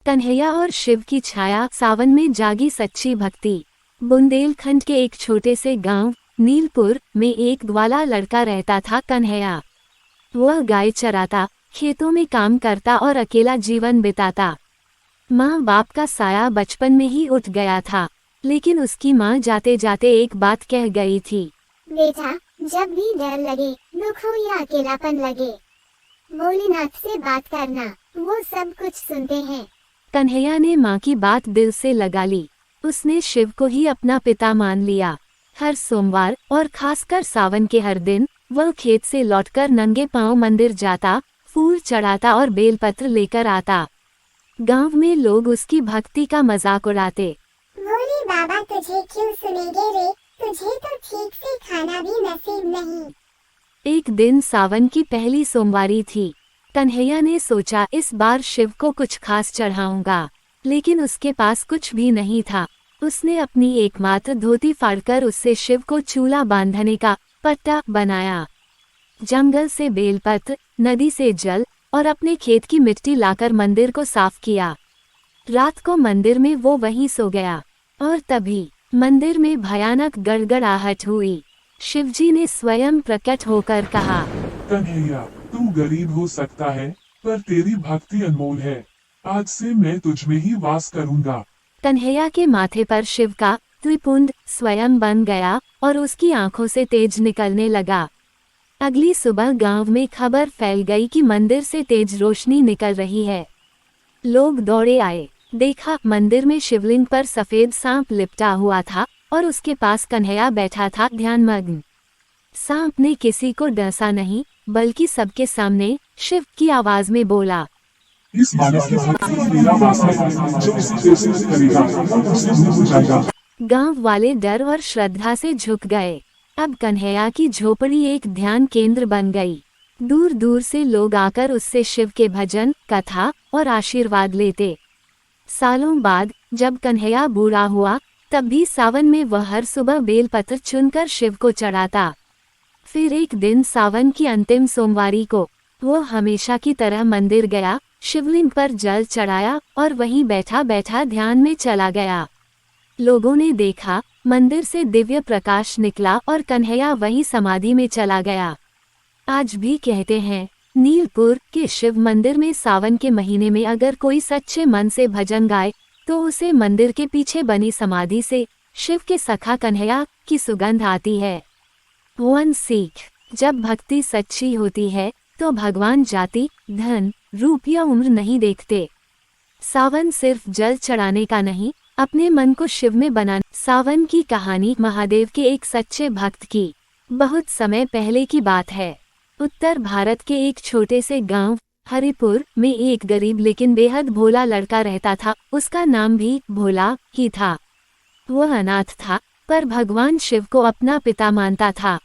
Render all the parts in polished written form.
कन्हैया और शिव की छाया, सावन में जागी सच्ची भक्ति। बुंदेलखंड के एक छोटे से गांव नीलपुर में एक ग्वाला लड़का रहता था, कन्हैया। वह गाय चराता, खेतों में काम करता और अकेला जीवन बिताता। माँ बाप का साया बचपन में ही उठ गया था, लेकिन उसकी माँ जाते जाते एक बात कह गई थी। बेटा, जब भी डर लगे, दुख हो या अकेलापन लगे, भोलेनाथ से बात करना, वो सब कुछ सुनते हैं। कन्हैया ने माँ की बात दिल से लगा ली। उसने शिव को ही अपना पिता मान लिया। हर सोमवार और खासकर सावन के हर दिन वह खेत से लौटकर नंगे पांव मंदिर जाता, फूल चढ़ाता और बेलपत्र लेकर आता। गांव में लोग उसकी भक्ति का मजाक उड़ाते। भोले बाबा तुझे क्यों सुनेंगे रे, तुझे तो ठीक से खाना भी नसीब नहीं। एक दिन सावन की पहली सोमवारी थी। कन्हैया ने सोचा इस बार शिव को कुछ खास चढ़ाऊंगा, लेकिन उसके पास कुछ भी नहीं था। उसने अपनी एकमात्र धोती फाड़कर उससे शिव को चूल्हा बांधने का पट्टा बनाया। जंगल से बेलपत्र, नदी से जल और अपने खेत की मिट्टी लाकर मंदिर को साफ किया। रात को मंदिर में वो वहीं सो गया और तभी मंदिर में भयानक गड़गड़ाहट हुई। शिवजी ने स्वयं प्रकट होकर कहा, कन्हैया, तू गरीब हो सकता है, पर तेरी भक्ति अनमोल है। आज से मैं तुझ में ही वास करूंगा। कन्हैया के माथे पर शिव का त्रिपुंड स्वयं बन गया और उसकी आंखों से तेज निकलने लगा। अगली सुबह गांव में खबर फैल गई कि मंदिर से तेज रोशनी निकल रही है। लोग दौड़े आए। देखा, मंदिर में शिवलिंग पर सफेद सांप लिपटा हुआ था और उसके पास कन्हैया बैठा था, ध्यानमग्न। सांप ने किसी को डसा नहीं, बल्कि सबके सामने शिव की आवाज में बोला, इस मानव की भक्ति मेरा वास है, जो इसे जैसे करेगा, उसे दूर हो जाएगा। गांव वाले डर और श्रद्धा से झुक गए। अब कन्हैया की झोपड़ी एक ध्यान केंद्र बन गई। दूर दूर से लोग आकर उससे शिव के भजन, कथा और आशीर्वाद लेते। सालों बाद जब कन्हैया बूढ़ा हुआ, तब भी सावन में वह हर सुबह बेलपत्र चुनकर शिव को चढ़ाता। फिर एक दिन सावन की अंतिम सोमवारी को वो हमेशा की तरह मंदिर गया, शिवलिंग पर जल चढ़ाया और वहीं बैठा बैठा ध्यान में चला गया। लोगों ने देखा, मंदिर से दिव्य प्रकाश निकला और कन्हैया वहीं समाधि में चला गया। आज भी कहते हैं, नीलपुर के शिव मंदिर में सावन के महीने में अगर कोई सच्चे मन से भजन गाए, तो उसे मंदिर के पीछे बनी समाधि से शिव के सखा कन्हैया की सुगंध आती है। वन सीख, जब भक्ति सच्ची होती है तो भगवान जाति, धन, रूप या उम्र नहीं देखते। सावन सिर्फ जल चढ़ाने का नहीं, अपने मन को शिव में बनाने। सावन की कहानी महादेव के एक सच्चे भक्त की। बहुत समय पहले की बात है। उत्तर भारत के एक छोटे से गांव हरिपुर में एक गरीब लेकिन बेहद भोला लड़का रहता था। उसका नाम भी भोला ही था। वह अनाथ था, पर भगवान शिव को अपना पिता मानता था।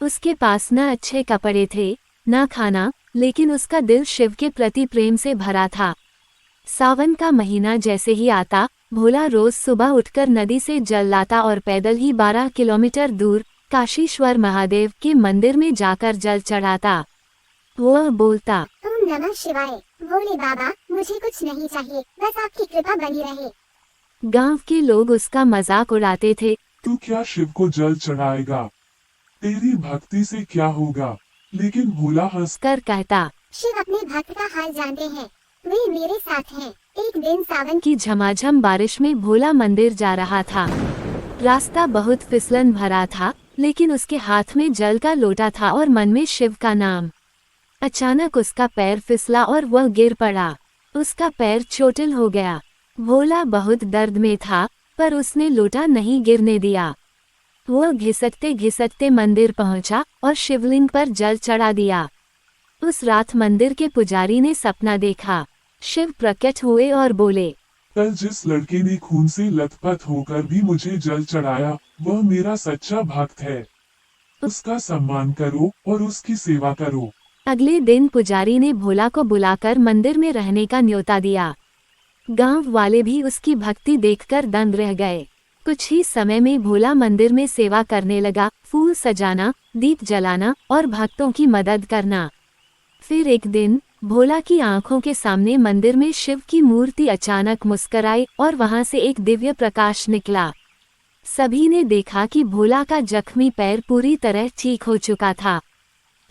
उसके पास न अच्छे कपड़े थे, न खाना, लेकिन उसका दिल शिव के प्रति प्रेम से भरा था। सावन का महीना जैसे ही आता, भोला रोज सुबह उठकर नदी से जल लाता और पैदल ही 12 किलोमीटर दूर काशीश्वर महादेव के मंदिर में जाकर जल चढ़ाता। वह बोलता, ओम नमः शिवाय, भोले बाबा, मुझे कुछ नहीं चाहिए, बस आपकी कृपा बनी रहे। गांव के लोग उसका मजाक उड़ाते थे। तू क्या शिव को जल चढ़ाएगा? तेरी भक्ति से क्या होगा? लेकिन भोला हंसकर कहता, शिव अपने भक्त का हाल जानते हैं, वे मेरे साथ हैं। एक दिन सावन की झमाझम बारिश में भोला मंदिर जा रहा था। रास्ता बहुत फिसलन भरा था, लेकिन उसके हाथ में जल का लोटा था और मन में शिव का नाम। अचानक उसका पैर फिसला और वह गिर पड़ा। उसका पैर चोटिल हो गया। भोला बहुत दर्द में था, पर उसने लोटा नहीं गिरने दिया। वह घिसकते घिसकते मंदिर पहुंचा और शिवलिंग पर जल चढ़ा दिया। उस रात मंदिर के पुजारी ने सपना देखा। शिव प्रकट हुए और बोले, कल जिस लड़के ने खून से लथपथ होकर भी मुझे जल चढ़ाया, वह मेरा सच्चा भक्त है। उसका सम्मान करो और उसकी सेवा करो। अगले दिन पुजारी ने भोला को बुलाकर मंदिर में रहने का न्योता दिया। गांव वाले भी उसकी भक्ति देखकर दंग रह गए। कुछ ही समय में भोला मंदिर में सेवा करने लगा, फूल सजाना, दीप जलाना और भक्तों की मदद करना। फिर एक दिन भोला की आंखों के सामने मंदिर में शिव की मूर्ति अचानक मुस्कराई और वहां से एक दिव्य प्रकाश निकला। सभी ने देखा कि भोला का जख्मी पैर पूरी तरह ठीक हो चुका था।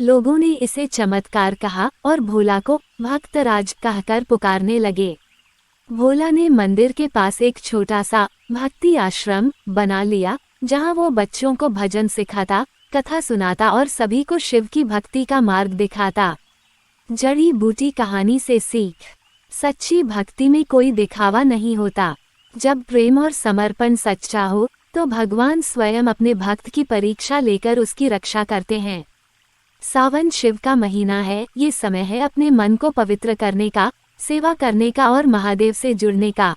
लोगों ने इसे चमत्कार कहा और भोला को भक्तराज कहकर पुकारने लगे। भोला ने मंदिर के पास एक छोटा सा भक्ति आश्रम बना लिया, जहां वो बच्चों को भजन सिखाता, कथा सुनाता और सभी को शिव की भक्ति का मार्ग दिखाता। जड़ी बूटी कहानी से सीख। सच्ची भक्ति में कोई दिखावा नहीं होता। जब प्रेम और समर्पण सच्चा हो तो भगवान स्वयं अपने भक्त की परीक्षा लेकर उसकी रक्षा करते हैं। सावन शिव का महीना है। ये समय है अपने मन को पवित्र करने का, सेवा करने का और महादेव से जुड़ने का।